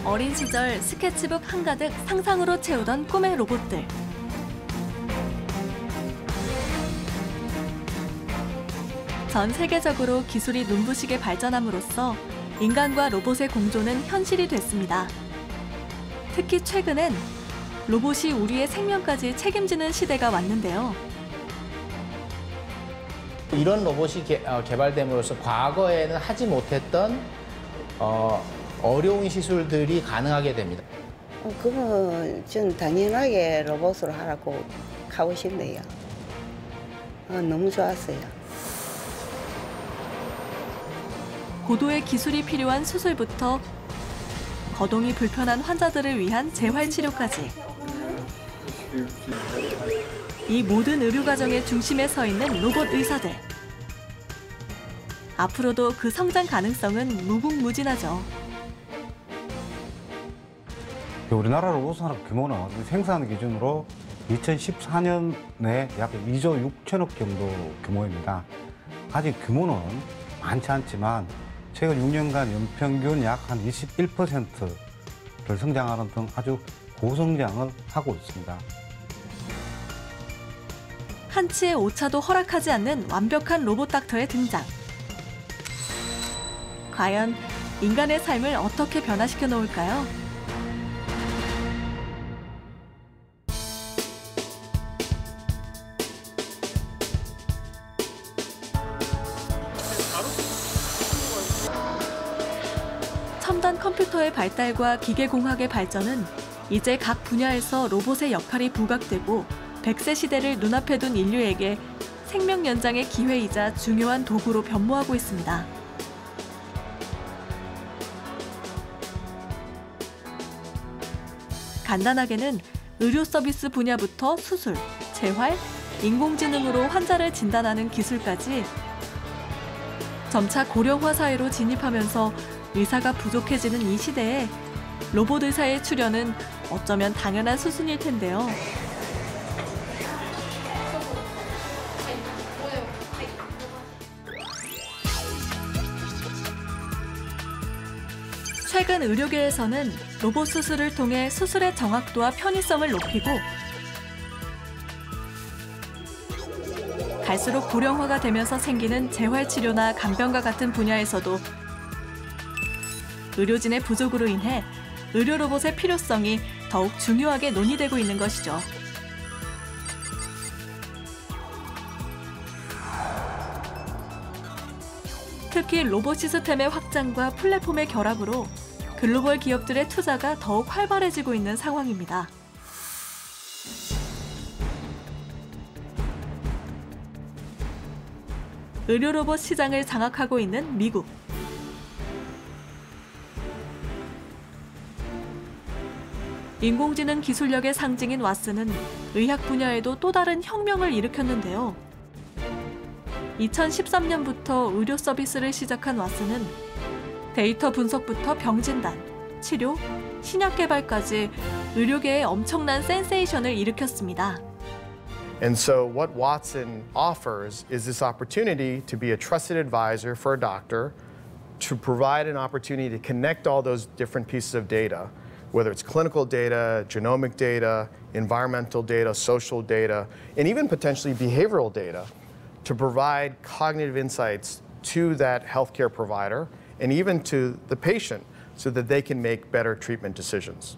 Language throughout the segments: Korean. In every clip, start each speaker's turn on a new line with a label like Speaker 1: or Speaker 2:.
Speaker 1: 어린 시절 스케치북 한가득 상상으로 채우던 꿈의 로봇들. 전 세계적으로 기술이 눈부시게 발전함으로써 인간과 로봇의 공존은 현실이 됐습니다. 특히 최근엔 로봇이 우리의 생명까지 책임지는 시대가 왔는데요.
Speaker 2: 이런 로봇이 개발됨으로써 과거에는 하지 못했던 어려운 시술들이 가능하게 됩니다.
Speaker 3: 그건 전 당연하게 로봇으로 하라고 하고 싶네요. 너무 좋았어요.
Speaker 1: 고도의 기술이 필요한 수술부터 거동이 불편한 환자들을 위한 재활치료까지. 이 모든 의료 과정의 중심에 서 있는 로봇 의사들. 앞으로도 그 성장 가능성은 무궁무진하죠.
Speaker 4: 우리나라 로봇 산업 규모는 생산 기준으로 2014년에 약 2조 6천억 정도 규모입니다. 아직 규모는 많지 않지만 최근 6년간 연평균 약 한 21%를 성장하는 등 아주 고성장을 하고 있습니다.
Speaker 1: 한치의 오차도 허락하지 않는 완벽한 로봇 닥터의 등장. 과연 인간의 삶을 어떻게 변화시켜 놓을까요? 첨단 컴퓨터의 발달과 기계공학의 발전은 이제 각 분야에서 로봇의 역할이 부각되고 100세 시대를 눈앞에 둔 인류에게 생명 연장의 기회이자 중요한 도구로 변모하고 있습니다. 간단하게는 의료 서비스 분야부터 수술, 재활, 인공지능으로 환자를 진단하는 기술까지 점차 고령화 사회로 진입하면서 의사가 부족해지는 이 시대에 로봇 의사의 출연은 어쩌면 당연한 수순일 텐데요. 최근 의료계에서는 로봇 수술을 통해 수술의 정확도와 편의성을 높이고 갈수록 고령화가 되면서 생기는 재활치료나 간병과 같은 분야에서도 의료진의 부족으로 인해 의료 로봇의 필요성이 더욱 중요하게 논의되고 있는 것이죠. 특히 로봇 시스템의 확장과 플랫폼의 결합으로 글로벌 기업들의 투자가 더욱 활발해지고 있는 상황입니다. 의료 로봇 시장을 장악하고 있는 미국. 인공지능 기술력의 상징인 왓슨은 의학 분야에도 또 다른 혁명을 일으켰는데요. 2013년부터 의료 서비스를 시작한 왓슨은 데이터 분석부터 병 진단, 치료, 신약 개발까지 의료계에 엄청난 센세이션을 일으켰습니다.
Speaker 5: And so what Watson offers is this opportunity to be a trusted advisor for a doctor, to provide an opportunity to connect all those different pieces of data, whether it's clinical data, genomic data, environmental data, social data, and even potentially behavioral data, to provide cognitive insights to that healthcare provider and even to the patient so that they can make better treatment decisions.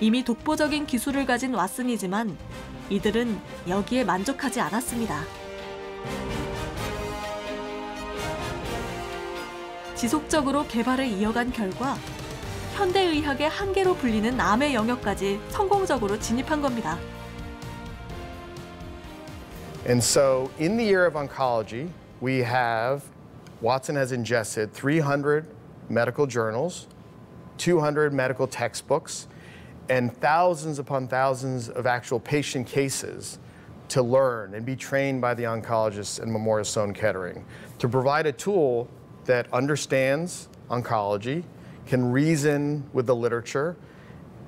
Speaker 1: 이미 독보적인 기술을 가진 왓슨이지만 이들은 여기에 만족하지 않았습니다. 지속적으로 개발을 이어간 결과 현대의학의 한계로 불리는 암의 영역까지 성공적으로 진입한 겁니다.
Speaker 5: And so in the year of oncology, Watson has ingested 300 medical journals, 200 medical textbooks, and thousands upon thousands of actual patient cases to learn and be trained by the oncologists in Memorial Sloan Kettering to provide a tool that understands oncology, can reason with the literature,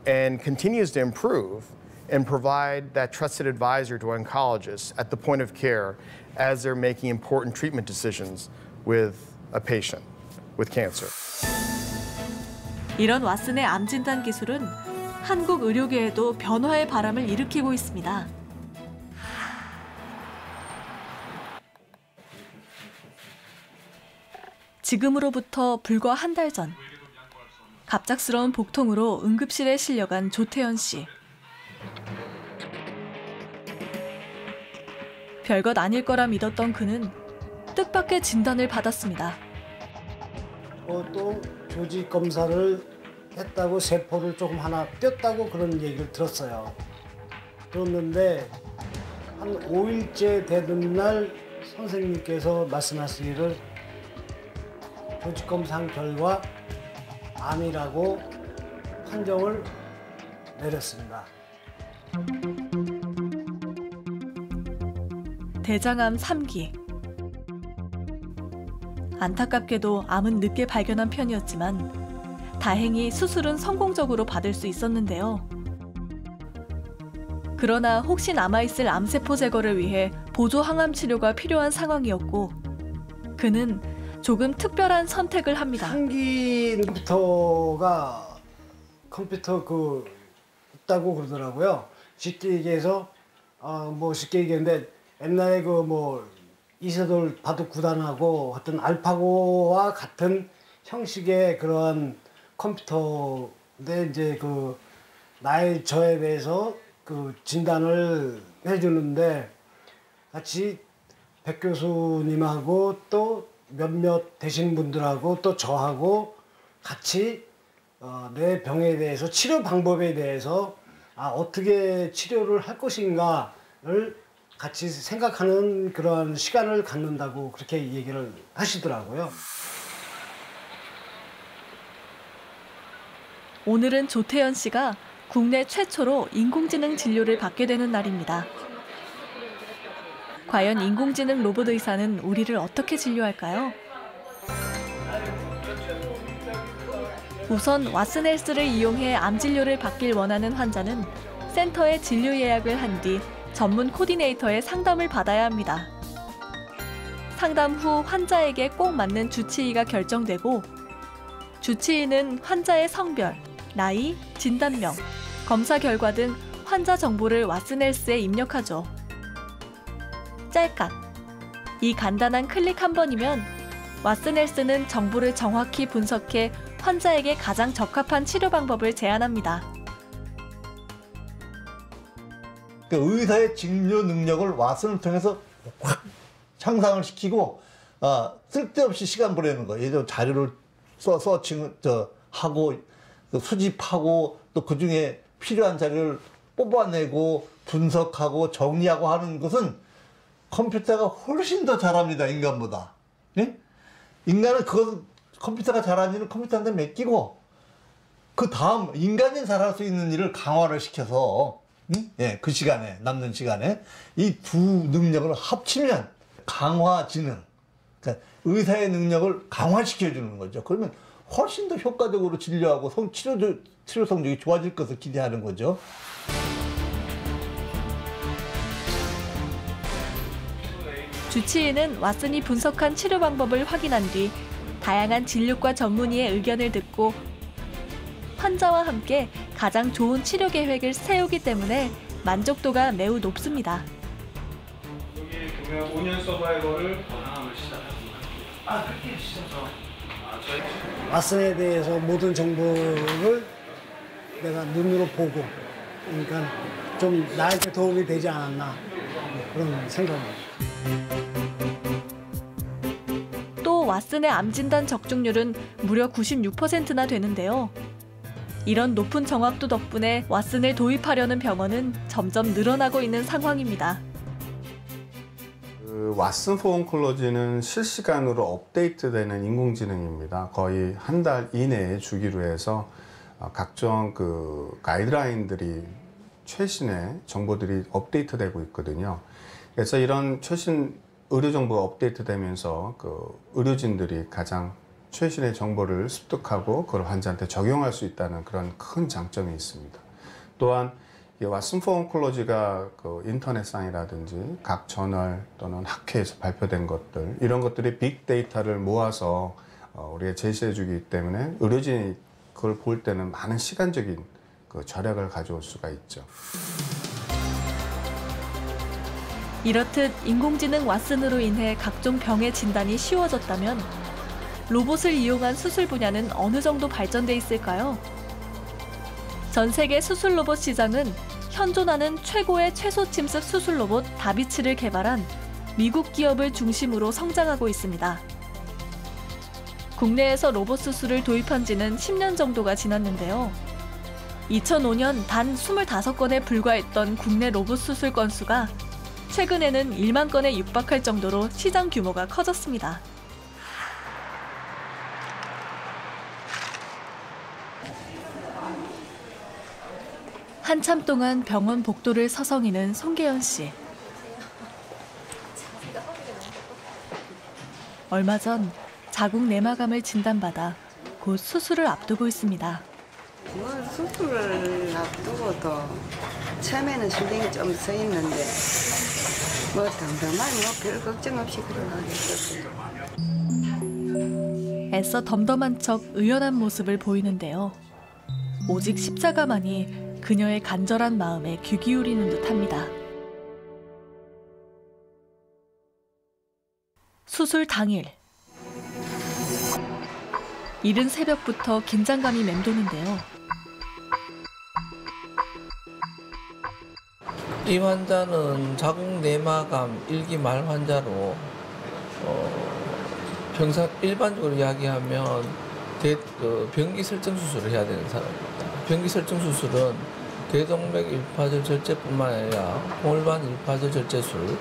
Speaker 5: and continues to improve and provide that trusted advisor to oncologists at the point of care as they're making important treatment decisions with a patient. with cancer.
Speaker 1: 이런 왓슨의 암 진단 기술은 한국 의료계에도 변화의 바람을 일으키고 있습니다. 지금으로부터 불과 한 달 전, 갑작스러운 복통으로 응급실에 실려간 조태현 씨. 별것 아닐 거라 믿었던 그는 뜻밖의 진단을 받았습니다.
Speaker 6: 또 조직 검사를 했다고 세포를 조금 하나 뗐다고 그런 얘기를 들었어요. 들었는데 한 5일째 되는 날 선생님께서 말씀하시기를 조직 검사 결과 암이라고 판정을 내렸습니다.
Speaker 1: 대장암 3기. 안타깝게도 암은 늦게 발견한 편이었지만 다행히 수술은 성공적으로 받을 수 있었는데요. 그러나 혹시 남아있을 암세포 제거를 위해 보조 항암 치료가 필요한 상황이었고 그는 조금 특별한 선택을 합니다.
Speaker 6: 3기 컴퓨터 있다고 그러더라고요. 쉽게 얘기해서 쉽게 얘기했는데 옛날에 이세돌 바둑 구단하고 어떤 알파고와 같은 형식의 그런 컴퓨터인데 이제 나의 저에 대해서 진단을 해주는데 같이 백 교수님하고 또 몇몇 되신 분들하고 또 저하고 같이 내 병에 대해서 치료 방법에 대해서 어떻게 치료를 할 것인가를 같이 생각하는 그런 시간을 갖는다고 그렇게 얘기를 하시더라고요.
Speaker 1: 오늘은 조태현 씨가 국내 최초로 인공지능 진료를 받게 되는 날입니다. 과연 인공지능 로봇 의사는 우리를 어떻게 진료할까요? 우선 왓슨헬스를 이용해 암 진료를 받길 원하는 환자는 센터에 진료 예약을 한 뒤 전문 코디네이터의 상담을 받아야 합니다. 상담 후 환자에게 꼭 맞는 주치의가 결정되고 주치의는 환자의 성별, 나이, 진단명, 검사 결과 등 환자 정보를 왓슨헬스에 입력하죠. 짤깍. 이 간단한 클릭 한 번이면 왓슨헬스는 정보를 정확히 분석해 환자에게 가장 적합한 치료 방법을 제안합니다.
Speaker 7: 의사의 진료 능력을 왓슨을 통해서 확 향상을 시키고 쓸데없이 시간 보내는 거예요. 예전 자료를 하고 수집하고 또 그중에 필요한 자료를 뽑아내고 분석하고 정리하고 하는 것은 컴퓨터가 훨씬 더 잘합니다. 인간보다. 네? 인간은 컴퓨터가 잘하는 일은 컴퓨터한테 맡기고 그 다음 인간이 잘할 수 있는 일을 강화를 시켜서 그 시간에 남는 시간에 이 두 능력을 합치면 강화지능, 그러니까 의사의 능력을 강화시켜주는 거죠. 그러면 훨씬 더 효과적으로 진료하고 치료 성적이 좋아질 것을 기대하는 거죠.
Speaker 1: 주치의는 왓슨이 분석한 치료 방법을 확인한 뒤 다양한 진료과 전문의의 의견을 듣고 환자와 함께 가장 좋은 치료 계획을 세우기 때문에 만족도가 매우 높습니다.
Speaker 8: 여기 보면 5년 서바이벌을 방황을 시작합니다. 그렇게 시작하죠.
Speaker 6: 왓슨에 대해서 모든 정보를 내가 눈으로 보고 그러니까 좀 나에게 도움이 되지 않았나 그런 생각입니다.
Speaker 1: 또 왓슨의 암 진단 적중률은 무려 96%나 되는데요. 이런 높은 정확도 덕분에 왓슨을 도입하려는 병원은 점점 늘어나고 있는 상황입니다.
Speaker 8: 왓슨 포 온콜로지는 실시간으로 업데이트되는 인공지능입니다. 거의 한 달 이내에 주기로 해서 각종 가이드라인들이 최신의 정보들이 업데이트되고 있거든요. 그래서 이런 최신 의료 정보가 업데이트되면서 의료진들이 가장 최신의 정보를 습득하고 그걸 환자한테 적용할 수 있다는 그런 큰 장점이 있습니다. 또한 이 왓슨 포 온콜로지가 인터넷상이라든지 각 저널 또는 학회에서 발표된 것들 이런 것들이 빅데이터를 모아서 우리가 제시해주기 때문에 의료진이 그걸 볼 때는 많은 시간적인 그 절약을 가져올 수가 있죠.
Speaker 1: 이렇듯 인공지능 왓슨으로 인해 각종 병의 진단이 쉬워졌다면 로봇을 이용한 수술 분야는 어느 정도 발전돼 있을까요? 전 세계 수술 로봇 시장은 현존하는 최고의 최소 침습 수술 로봇 다비치를 개발한 미국 기업을 중심으로 성장하고 있습니다. 국내에서 로봇 수술을 도입한 지는 10년 정도가 지났는데요. 2005년 단 25건에 불과했던 국내 로봇 수술 건수가 최근에는 1만 건에 육박할 정도로 시장 규모가 커졌습니다. 한참 동안 병원 복도를 서성이는 송계연 씨. 얼마 전 자궁 내막암을 진단받아 곧 수술을 앞두고 있습니다.
Speaker 3: 뭐 수술을 앞두고도 처음에는 신경이 좀 써 있는데 뭐 담담하게 별 걱정 없이 그러게 했었어요.
Speaker 1: 애써 덤덤한 척 의연한 모습을 보이는데요. 오직 십자가만이 그녀의 간절한 마음에 귀 기울이는 듯합니다. 수술 당일. 이른 새벽부터 긴장감이 맴도는데요.
Speaker 9: 이 환자는 자궁 내막암 1기 말 환자로 평상 일반적으로 이야기하면 변기 설정 수술을 해야 되는 사람입니다. 변기 설정 수술은 대동맥 일파절 절제뿐만 아니라 홍을반 일파절 절제술,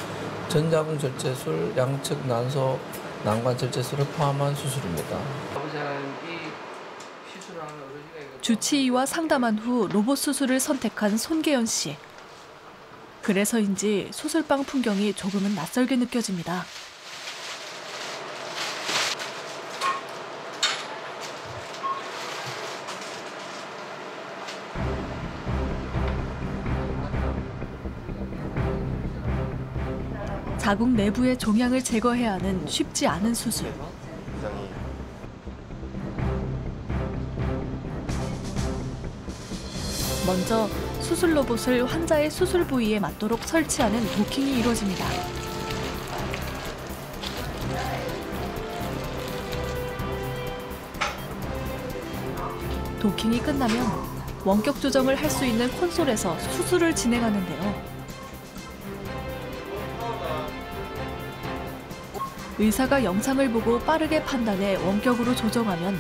Speaker 9: 전자궁 절제술, 양측 난소 난관 절제술을 포함한 수술입니다.
Speaker 1: 주치의와 상담한 후 로봇 수술을 선택한 손계연 씨. 그래서인지 수술방 풍경이 조금은 낯설게 느껴집니다. 자궁 내부의 종양을 제거해야 하는 쉽지 않은 수술. 먼저 수술 로봇을 환자의 수술 부위에 맞도록 설치하는 도킹이 이루어집니다. 도킹이 끝나면 원격 조정을 할 수 있는 콘솔에서 수술을 진행하는데요. 의사가 영상을 보고 빠르게 판단해 원격으로 조정하면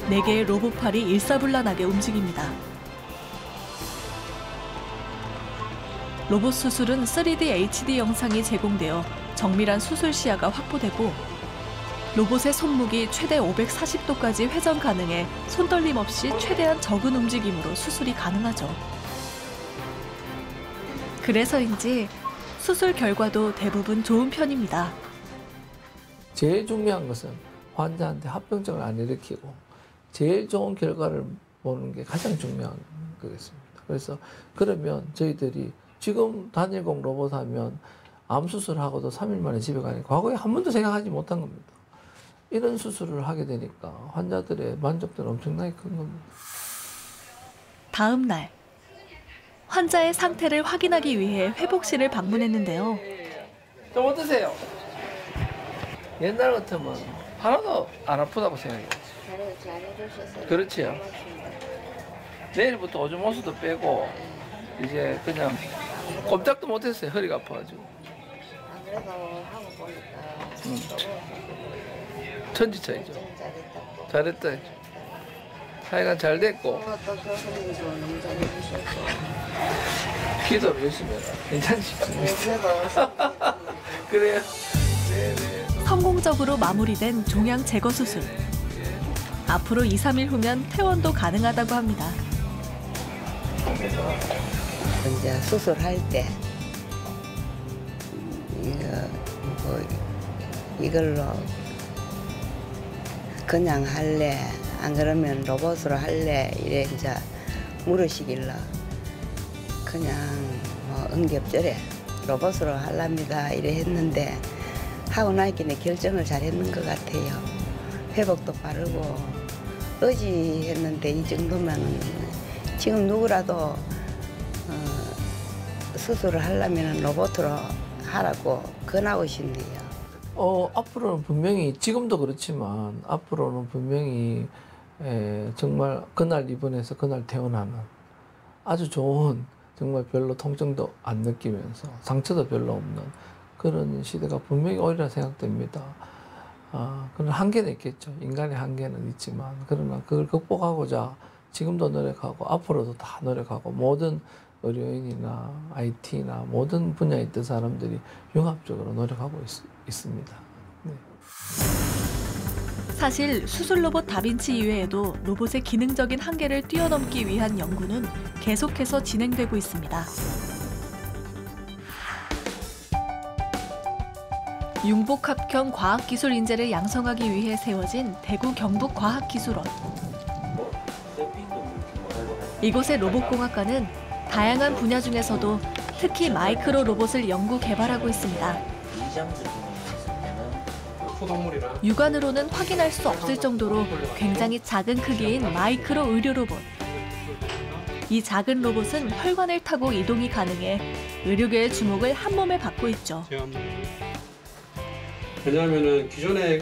Speaker 1: 4개의 로봇팔이 일사불란하게 움직입니다. 로봇 수술은 3D HD 영상이 제공되어 정밀한 수술 시야가 확보되고 로봇의 손목이 최대 540도까지 회전 가능해 손떨림 없이 최대한 적은 움직임으로 수술이 가능하죠. 그래서인지 수술 결과도 대부분 좋은 편입니다.
Speaker 9: 제일 중요한 것은 환자한테 합병증을 안 일으키고 제일 좋은 결과를 보는 게 가장 중요한 거겠습니다. 그래서 그러면 저희들이 지금 단일공 로봇 하면 암 수술하고도 3일 만에 집에 가니까 과거에 한 번도 생각하지 못한 겁니다. 이런 수술을 하게 되니까 환자들의 만족도는 엄청나게 큰 겁니다.
Speaker 1: 다음 날 환자의 상태를 확인하기 위해 회복실을 방문했는데요.
Speaker 9: 좀 어떠세요? 옛날 같으면 하나도 안 아프다고 생각해요.
Speaker 3: 잘해주셨어요.
Speaker 9: 그렇지요. 내일부터 오줌 호수도 빼고 이제 그냥 꼼짝도 못했어요. 허리가 아파가지고.
Speaker 3: 그래도 하고 보니까
Speaker 9: 천지차이죠. 잘했다. 하여간 잘 됐고.
Speaker 3: 또 교수님도 너무 잘해주셨고.
Speaker 9: 기도를 열심히 해라. 괜찮지? 그래요. 네네.
Speaker 1: 성공적으로 마무리된 종양 제거 수술. 앞으로 2, 3일 후면 퇴원도 가능하다고 합니다.
Speaker 3: 이제 수술할 때 이걸로 그냥 할래 안 그러면 로봇으로 할래 이래 이제 물으시길래 그냥 뭐 응급절에 로봇으로 할랍니다 이래 했는데 하고 나니까 결정을 잘 했는 것 같아요. 회복도 빠르고 의지했는데 이 정도면 지금 누구라도 수술을 하려면 로봇으로 하라고 권하고 싶네요.
Speaker 9: 앞으로는 분명히 지금도 그렇지만 앞으로는 분명히 정말 그날 입원해서 그날 퇴원하는 아주 좋은 정말 별로 통증도 안 느끼면서 상처도 별로 없는 그런 시대가 분명히 오리라 생각됩니다. 그런 한계는 있겠죠. 인간의 한계는 있지만 그러나 그걸 극복하고자 지금도 노력하고 앞으로도 다 노력하고 모든 의료인이나 IT나 모든 분야에 있던 사람들이 융합적으로 노력하고 있습니다. 네.
Speaker 1: 사실 수술 로봇 다빈치 이외에도 로봇의 기능적인 한계를 뛰어넘기 위한 연구는 계속해서 진행되고 있습니다. 융복합형 과학기술 인재를 양성하기 위해 세워진 대구 경북과학기술원. 이곳의 로봇공학과는 다양한 분야 중에서도 특히 마이크로 로봇을 연구 개발하고 있습니다. 육안으로는 확인할 수 없을 정도로 굉장히 작은 크기인 마이크로 의료 로봇. 이 작은 로봇은 혈관을 타고 이동이 가능해 의료계의 주목을 한 몸에 받고 있죠.
Speaker 10: 왜냐하면 기존에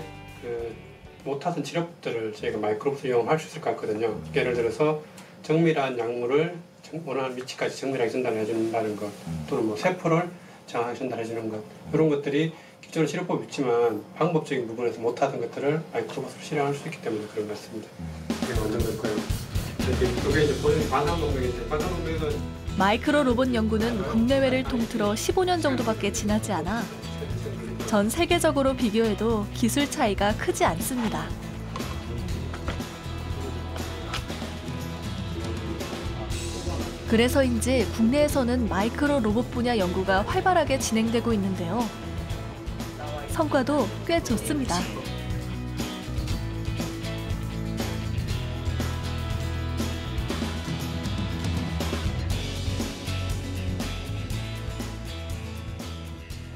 Speaker 10: 못하던 치료법들을 저희가 마이크로봇을 이용할 수 있을 것 같거든요. 예를 들어서 정밀한 약물을 원하는 위치까지 정밀하게 전달해 준다는 것, 또는 뭐 세포를 정확하게 전달해 주는 것, 이런 것들이 기존의 치료법이 있지만 방법적인 부분에서 못하던 것들을 마이크로봇으로 실행할 수 있기 때문에 그런 것 같습니다. 이게 완전 될까요? 이게 이제 본인 관상동맥인데, 관상동맥은
Speaker 1: 마이크로 로봇 연구는 국내외를 통틀어 15년 정도밖에 지나지 않아 전 세계적으로 비교해도 기술 차이가 크지 않습니다. 그래서인지 국내에서는 마이크로 로봇 분야 연구가 활발하게 진행되고 있는데요. 성과도 꽤 좋습니다.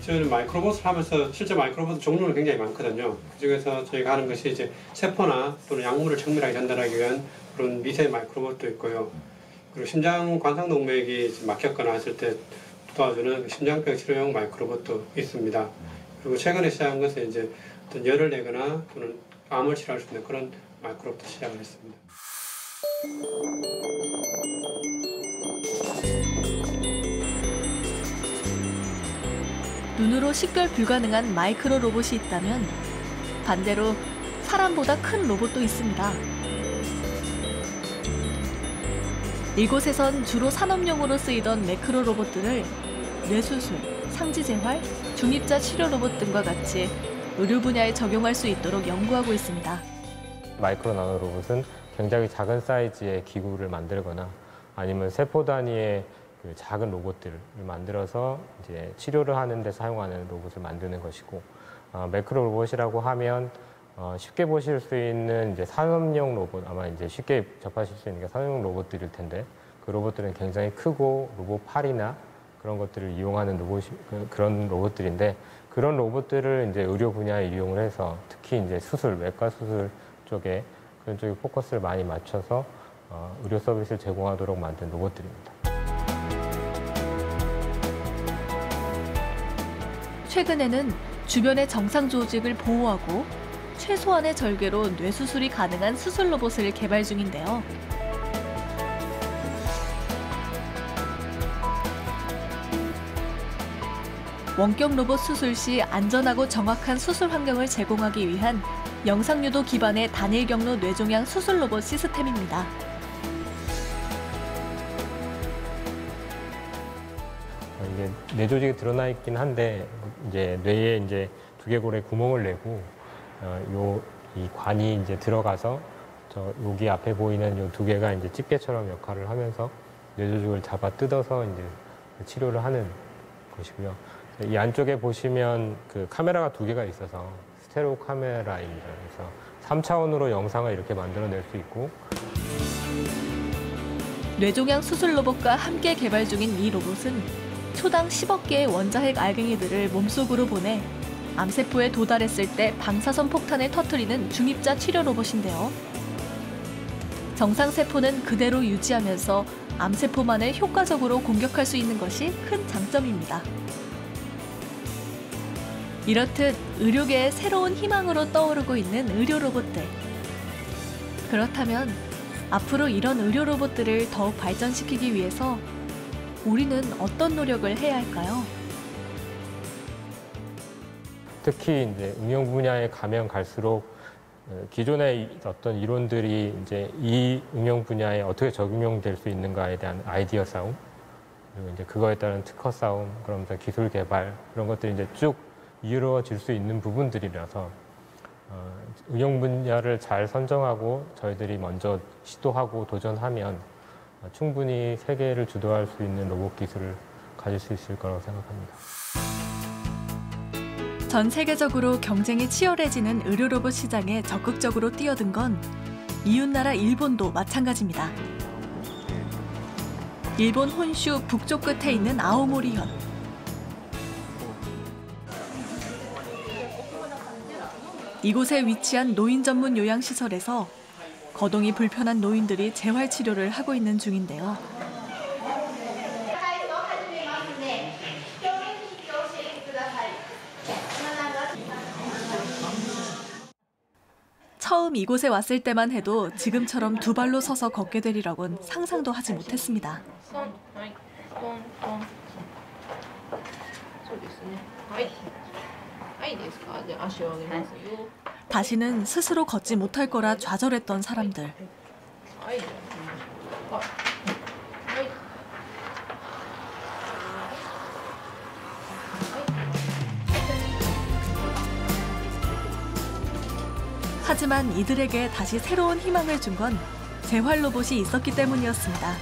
Speaker 10: 저희는 마이크로봇을 하면서 실제 마이크로봇 종류는 굉장히 많거든요. 그중에서 저희가 하는 것이 이제 세포나 또는 약물을 정밀하게 전달하기 위한 그런 미세 마이크로봇도 있고요. 그리고 심장 관상동맥이 막혔거나 했을 때 도와주는 심장병 치료용 마이크로봇도 있습니다. 그리고 최근에 시작한 것은 이제 어떤 열을 내거나 또는 암을 치료할 수 있는 그런 마이크로봇도 시작을 했습니다.
Speaker 1: 눈으로 식별 불가능한 마이크로 로봇이 있다면 반대로 사람보다 큰 로봇도 있습니다. 이곳에선 주로 산업용으로 쓰이던 매크로 로봇들을 뇌수술, 상지재활, 중입자 치료 로봇 등과 같이 의료 분야에 적용할 수 있도록 연구하고 있습니다.
Speaker 11: 마이크로 나노 로봇은 굉장히 작은 사이즈의 기구를 만들거나 아니면 세포 단위의 그 작은 로봇들을 만들어서 이제 치료를 하는 데 사용하는 로봇을 만드는 것이고, 매크로 로봇이라고 하면 쉽게 보실 수 있는 이제 산업용 로봇, 아마 이제 쉽게 접하실 수 있는 게 산업용 로봇들일 텐데, 그 로봇들은 굉장히 크고 로봇 팔이나 그런 것들을 이용하는 그런 로봇들인데, 그런 로봇들을 이제 의료 분야에 이용을 해서 특히 이제 수술, 외과 수술 쪽에 그런 쪽에 포커스를 많이 맞춰서 의료 서비스를 제공하도록 만든 로봇들입니다.
Speaker 1: 최근에는 주변의 정상 조직을 보호하고 최소한의 절개로 뇌수술이 가능한 수술 로봇을 개발 중인데요. 원격 로봇 수술 시 안전하고 정확한 수술 환경을 제공하기 위한 영상유도 기반의 단일 경로 뇌종양 수술 로봇 시스템입니다.
Speaker 11: 이게 뇌 조직이 드러나 있긴 한데 이제 뇌에 이제 두개골에 구멍을 내고 이 관이 이제 들어가서 여기 앞에 보이는 요 두 개가 이제 집게처럼 역할을 하면서 뇌 조직을 잡아 뜯어서 이제 치료를 하는 것이고요. 이 안쪽에 보시면 그 카메라가 두 개가 있어서 스테레오 카메라입니다. 그래서 3차원으로 영상을 이렇게 만들어낼 수 있고.
Speaker 1: 뇌종양 수술 로봇과 함께 개발 중인 이 로봇은 초당 10억 개의 원자핵 알갱이들을 몸속으로 보내 암세포에 도달했을 때 방사선 폭탄을 터뜨리는 중입자 치료 로봇인데요. 정상 세포는 그대로 유지하면서 암세포만을 효과적으로 공격할 수 있는 것이 큰 장점입니다. 이렇듯 의료계의 새로운 희망으로 떠오르고 있는 의료 로봇들. 그렇다면 앞으로 이런 의료 로봇들을 더욱 발전시키기 위해서 우리는 어떤 노력을 해야 할까요?
Speaker 11: 특히 이제 응용 분야에 가면 갈수록 기존의 어떤 이론들이 이제 이 응용 분야에 어떻게 적용될 수 있는가에 대한 아이디어 싸움, 그리고 이제 그거에 따른 특허 싸움, 그러면서 기술 개발 그런 것들이 이제 쭉 이루어질 수 있는 부분들이라서 응용 분야를 잘 선정하고 저희들이 먼저 시도하고 도전하면 충분히 세계를 주도할 수 있는 로봇 기술을 가질 수 있을 거라고 생각합니다.
Speaker 1: 전 세계적으로 경쟁이 치열해지는 의료 로봇 시장에 적극적으로 뛰어든 건 이웃나라 일본도 마찬가지입니다. 일본 혼슈 북쪽 끝에 있는 아오모리현. 이곳에 위치한 노인 전문 요양시설에서 거동이 불편한 노인들이 재활치료를 하고 있는 중인데요. 처음 이곳에 왔을 때만 해도 지금처럼 두 발로 서서 걷게 되리라곤 상상도 하지 못했습니다. 다시는 스스로 걷지 못할 거라 좌절했던 사람들. 하지만 이들에게 다시 새로운 희망을 준 건 재활 로봇이 있었기 때문이었습니다.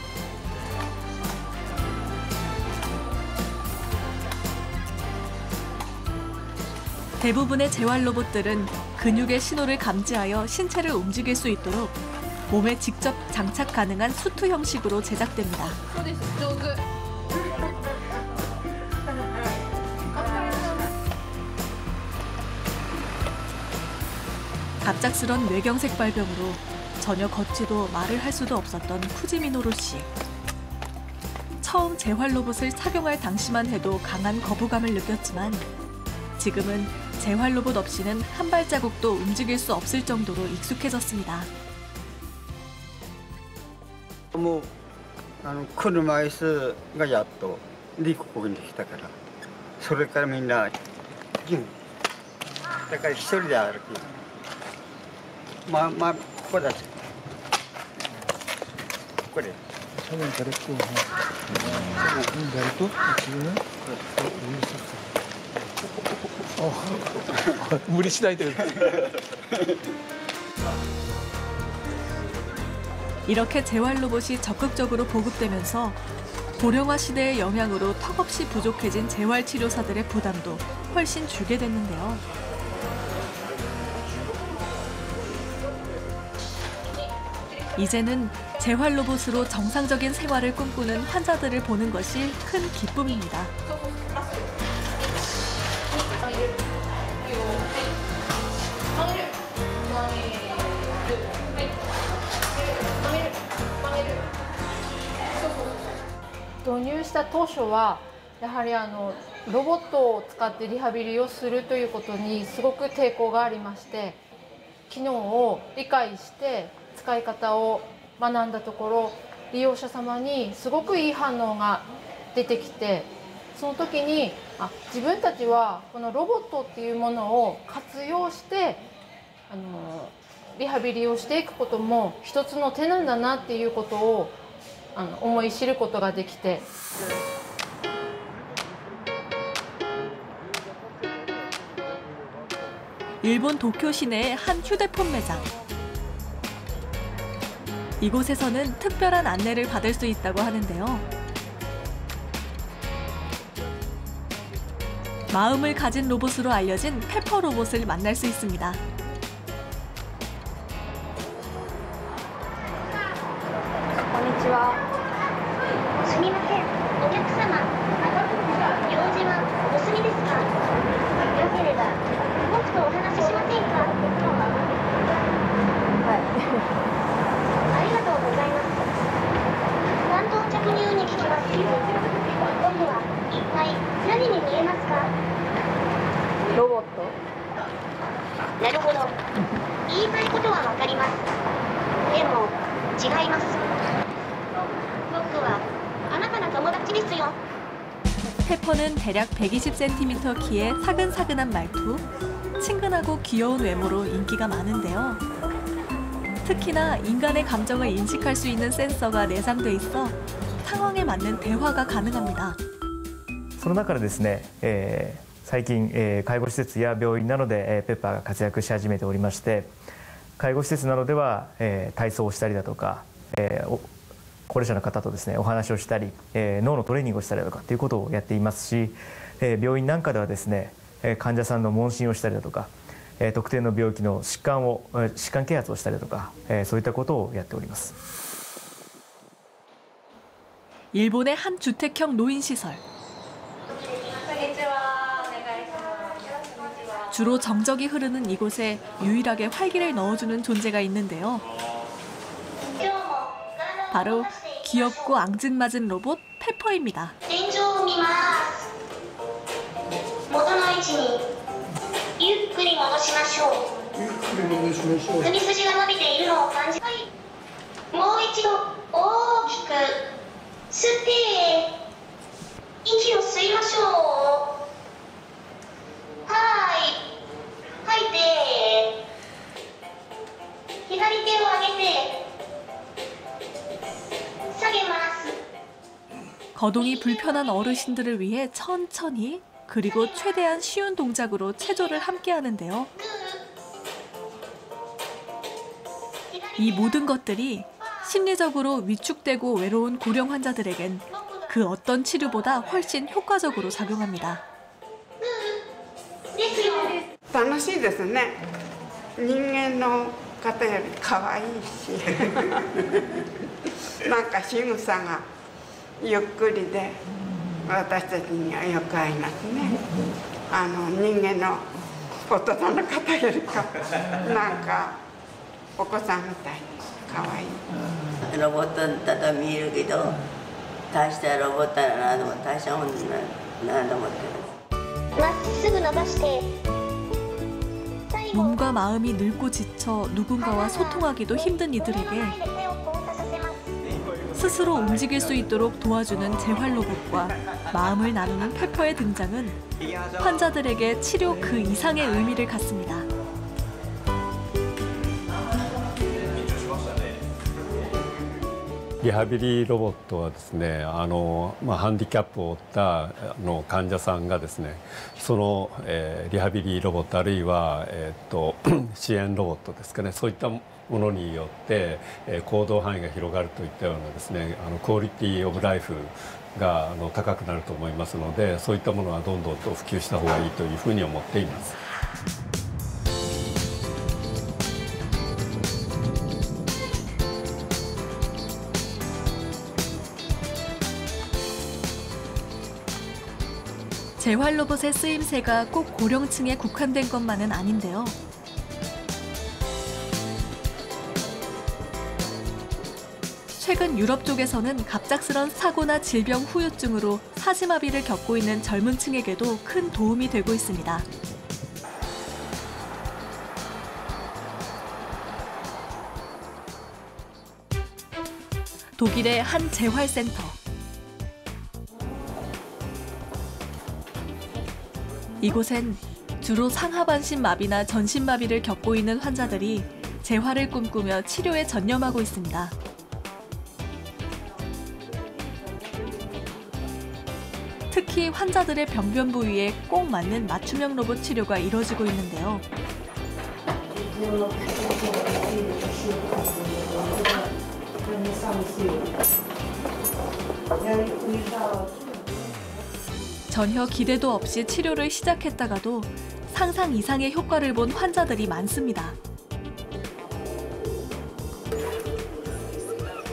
Speaker 1: 대부분의 재활 로봇들은 근육의 신호를 감지하여 신체를 움직일 수 있도록 몸에 직접 장착 가능한 수트 형식으로 제작됩니다. 갑작스런 뇌경색 발병으로 전혀 걷지도 말을 할 수도 없었던 쿠지미노루 씨. 처음 재활 로봇을 착용할 당시만 해도 강한 거부감을 느꼈지만 지금은 재활 로봇 없이는 한 발자국도 움직일 수 없을 정도로 익숙해졌습니다.
Speaker 12: もう車椅子がやっとでここに来たからそれからみんなだから一人で歩きまあここだしこれ
Speaker 13: 처음엔 잘했고 조금 잘했고 지금은 물이 시다이들
Speaker 1: 이렇게 재활 로봇이 적극적으로 보급되면서 고령화 시대의 영향으로 턱없이 부족해진 재활 치료사들의 부담도 훨씬 줄게 됐는데요. 이제는 재활 로봇으로 정상적인 생활을 꿈꾸는 환자들을 보는 것이 큰 기쁨입니다.
Speaker 14: 導入した当初はやはりロボットを使ってリハビリをするということにすごく抵抗がありまして機能を理解して使い方を学んだところ利用者様にすごくいい反応が出てきてその時に自分たちはこのロボットっていうものを活用してリハビリをしていくことも一つの手なんだなっていうことを思い知ることができて。
Speaker 1: 일본 도쿄 시내의 한 휴대폰 매장. 이곳에서는 특별한 안내를 받을 수 있다고 하는데요. 마음을 가진 로봇으로 알려진 페퍼 로봇을 만날 수 있습니다.
Speaker 15: すみません、お客様、用事はお済みですか？よければ
Speaker 14: ロボット。
Speaker 15: なるほど。言いたいことはわかります。でも、違います。僕はあなたの友達ですよ。
Speaker 1: 페퍼는 대략 120cm 키의 사근사근한 말투, 친근하고 귀여운 외모로 인기가 많은데요. 특히나 인간의 감정을 인식할 수 있는 센서가 내장돼 있어 상황에 맞는 대화가 가능합니다.
Speaker 16: その中でですね、最近、介護施設や病院などで、ペッパーが活躍し始めておりまして、介護施設などでは、体操をしたりだとか、高齢者の方とですねお話をしたり、脳のトレーニングをしたりだとかということをやっていますし、病院なんかではですね患者さんの問診をしたりだとか、特定の病気の疾患啓発をしたりだとか、そういったことをやっております。
Speaker 1: 일본의 한 주택형 노인시설. 주로 정적이 흐르는 이곳에 유일하게 활기를 넣어주는 존재가 있는데요. 바로 귀엽고 앙증맞은 로봇 페퍼입니다. 거동이 불편한 어르신들을 위해 천천히 그리고 최대한 쉬운 동작으로 체조를 함께 하는데요. 이 모든 것들이 심리적으로 위축되고 외로운 고령 환자들에겐 그 어떤 치료보다 훨씬 효과적으로 작용합니다.
Speaker 3: 楽しいですね。人間の方より可愛いし、なんか仕草がゆっくりで私たちにはよく合いますね。人間の大人の方よりかなんかお子さんみたいに可愛い。
Speaker 17: ロボットだと見えるけど、大したロボットだなと思って、大したもんだなと思ってます。
Speaker 15: まっすぐ伸ばして
Speaker 1: 몸과 마음이 늙고 지쳐 누군가와 소통하기도 힘든 이들에게 스스로 움직일 수 있도록 도와주는 재활 로봇과 마음을 나누는 페퍼의 등장은 환자들에게 치료 그 이상의 의미를 갖습니다.
Speaker 18: リハビリロボットはですね、ハンディキャップを負った患者さんがですね、その、リハビリロボットあるいは、支援ロボットですかね、そういったものによって、行動範囲が広がるといったようなですね、クオリティオブライフが高くなると思いますので、そういったものはどんどんと普及した方がいいというふうに思っています。
Speaker 1: 재활 로봇의 쓰임새가 꼭 고령층에 국한된 것만은 아닌데요. 최근 유럽 쪽에서는 갑작스런 사고나 질병 후유증으로 사지마비를 겪고 있는 젊은 층에게도 큰 도움이 되고 있습니다. 독일의 한 재활센터. 이곳엔 주로 상하반신 마비나 전신 마비를 겪고 있는 환자들이 재활을 꿈꾸며 치료에 전념하고 있습니다. 특히 환자들의 병변 부위에 꼭 맞는 맞춤형 로봇 치료가 이뤄지고 있는데요. 전혀 기대도 없이 치료를 시작했다가도 상상 이상의 효과를 본 환자들이 많습니다.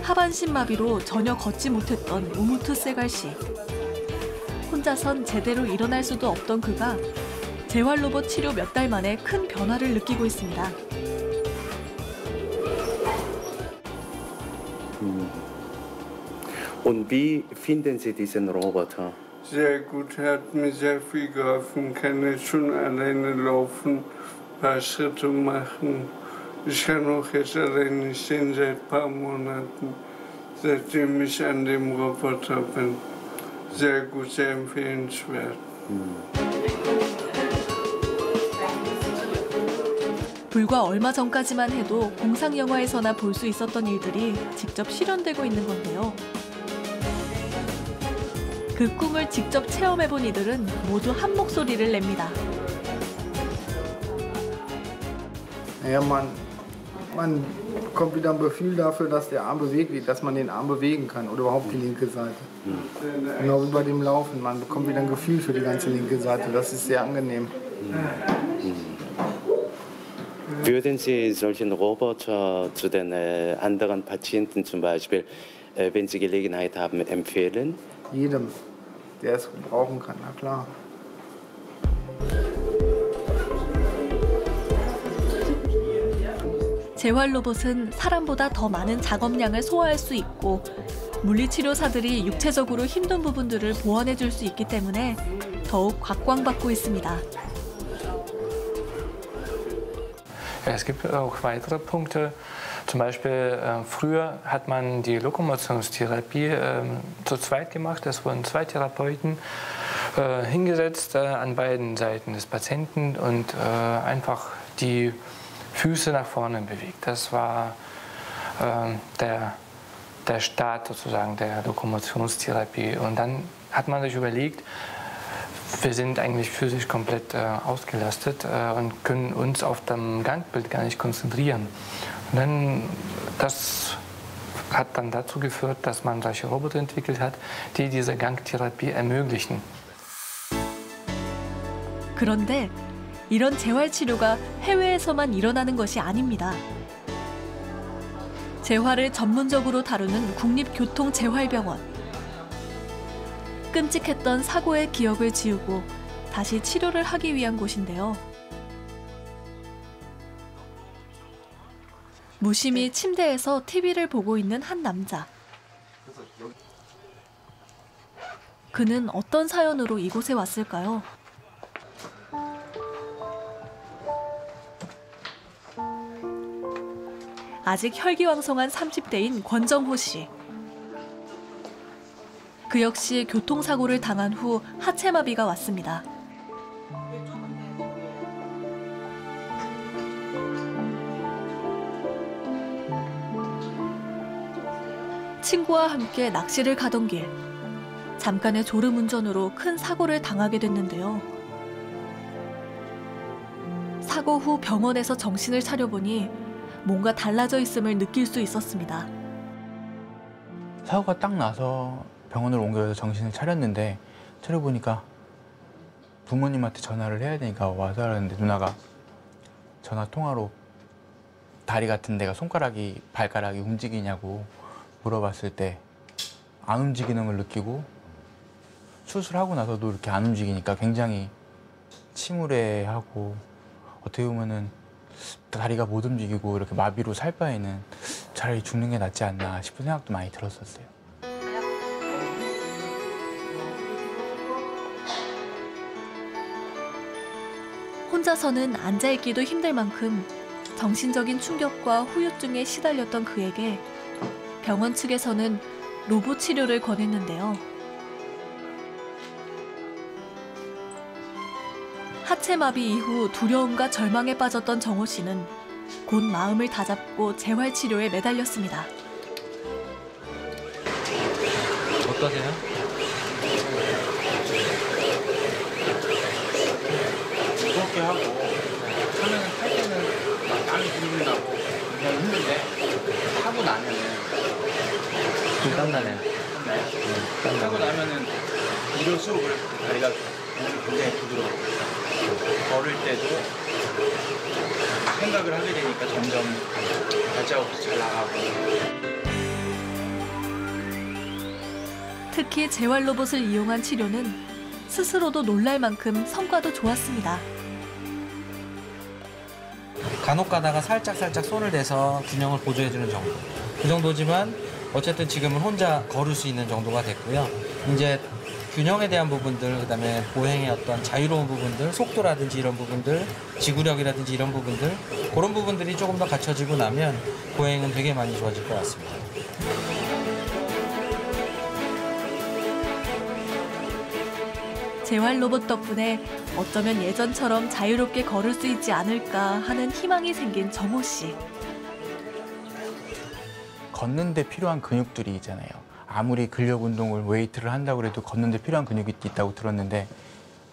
Speaker 1: 하반신 마비로 전혀 걷지 못했던 우무트 세갈 씨. 혼자선 제대로 일어날 수도 없던 그가 재활 로봇 치료 몇 달 만에 큰 변화를 느끼고 있습니다.
Speaker 19: Und wie finden Sie diesen Roboter? sehr gut, er hat mir sehr viel geholfen, kann jetzt schon alleine laufen, ein paar Schritte machen. Ich kann auch jetzt alleine stehen seit ein paar Monaten, seitdem ich an dem Roboter bin. sehr gut, sehr empfehlenswert.
Speaker 1: 불과 얼마 전까지만 해도 공상 영화에서나 볼 수 있었던 일들이 직접 실현되고 있는 건데요. 그 꿈을 직접 체험해본 이들은 모두 한 목소리를 냅니다.
Speaker 20: Ja, man bekommt wieder ein Gefühl dafür, dass der Arm bewegt wird, dass man den Arm bewegen kann oder überhaupt die linke Seite. Genau wie bei dem Laufen, man bekommt wieder ein Gefühl für die ganze linke Seite. Das ist sehr angenehm.
Speaker 21: Würden Sie solchen Roboter zu den anderen Patienten zum Beispiel, wenn Sie Gelegenheit haben, empfehlen?
Speaker 20: Jedem, der es brauchen kann, na klar.
Speaker 1: 재활 로봇은 사람보다 더 많은 작업량을 소화할 수 있고 물리치료사들이 육체적으로 힘든 부분들을 보완해 줄 수 있기 때문에 더욱 각광받고 있습니다.
Speaker 22: Es gibt auch weitere Punkte. Zum Beispiel früher hat man die Lokomotionstherapie zu zweit gemacht. Es wurden zwei Therapeuten hingesetzt an beiden Seiten des Patienten und einfach die Füße nach vorne bewegt. Das war der Start sozusagen der Lokomotionstherapie. Und dann hat man sich überlegt, wir sind eigentlich physisch komplett ausgelastet und können uns auf dem Gangbild gar nicht konzentrieren. Und dann, das hat dann dazu geführt, dass man solche Roboter entwickelt hat, die diese Gangtherapie ermöglichen.
Speaker 1: 그런데 이런 재활 치료가 해외에서만 일어나는 것이 아닙니다. 재활을 전문적으로 다루는 국립교통재활병원. 끔찍했던 사고의 기억을 지우고 다시 치료를 하기 위한 곳인데요. 무심히 침대에서 TV를 보고 있는 한 남자. 그는 어떤 사연으로 이곳에 왔을까요? 아직 혈기왕성한 30대인 권정호 씨. 그 역시 교통사고를 당한 후 하체마비가 왔습니다. 친구와 함께 낚시를 가던 길. 잠깐의 졸음운전으로 큰 사고를 당하게 됐는데요. 사고 후 병원에서 정신을 차려보니 뭔가 달라져 있음을 느낄 수 있었습니다.
Speaker 23: 사고가 딱 나서 병원으로 옮겨서 정신을 차렸는데 차려보니까 부모님한테 전화를 해야 되니까 와서 하는데 누나가 전화 통화로 다리 같은 데가 손가락이 발가락이 움직이냐고 물어봤을 때 안 움직이는 걸 느끼고 수술하고 나서도 이렇게 안 움직이니까 굉장히 침울해하고 어떻게 보면은 다리가 못 움직이고 이렇게 마비로 살 바에는 차라리 죽는 게 낫지 않나 싶은 생각도 많이 들었었어요.
Speaker 1: 혼자서는 앉아있기도 힘들 만큼 정신적인 충격과 후유증에 시달렸던 그에게 병원 측에서는 로봇 치료를 권했는데요. 하체마비 이후 두려움과 절망에 빠졌던 정호 씨는 곧 마음을 다잡고 재활치료에 매달렸습니다.
Speaker 23: 어떠세요?
Speaker 2: 무겁게 하고 하면은 탈 때는 막 땀이 흐른다고 그냥 힘든데 하고 나면은
Speaker 23: 좀 땀나네요.
Speaker 2: 하고 나면은 일어서고 다리가 굉장히 부드러워. 걸을 때도 생각을 하게 되니까 점점 발자국도 잘 나가고.
Speaker 1: 특히 재활 로봇을 이용한 치료는 스스로도 놀랄 만큼 성과도 좋았습니다.
Speaker 24: 간혹 가다가 살짝 손을 대서 균형을 보조해주는 정도. 그 정도지만 어쨌든 지금은 혼자 걸을 수 있는 정도가 됐고요. 이제 균형에 대한 부분들, 그다음에 보행의 어떤 자유로운 부분들, 속도라든지 이런 부분들, 지구력이라든지 이런 부분들, 그런 부분들이 조금 더 갖춰지고 나면 보행은 되게 많이 좋아질 것 같습니다.
Speaker 1: 재활 로봇 덕분에 어쩌면 예전처럼 자유롭게 걸을 수 있지 않을까 하는 희망이 생긴 정호 씨.
Speaker 23: 걷는데 필요한 근육들이 있잖아요. 아무리 근력 운동을 웨이트를 한다고 해도 걷는데 필요한 근육이 있다고 들었는데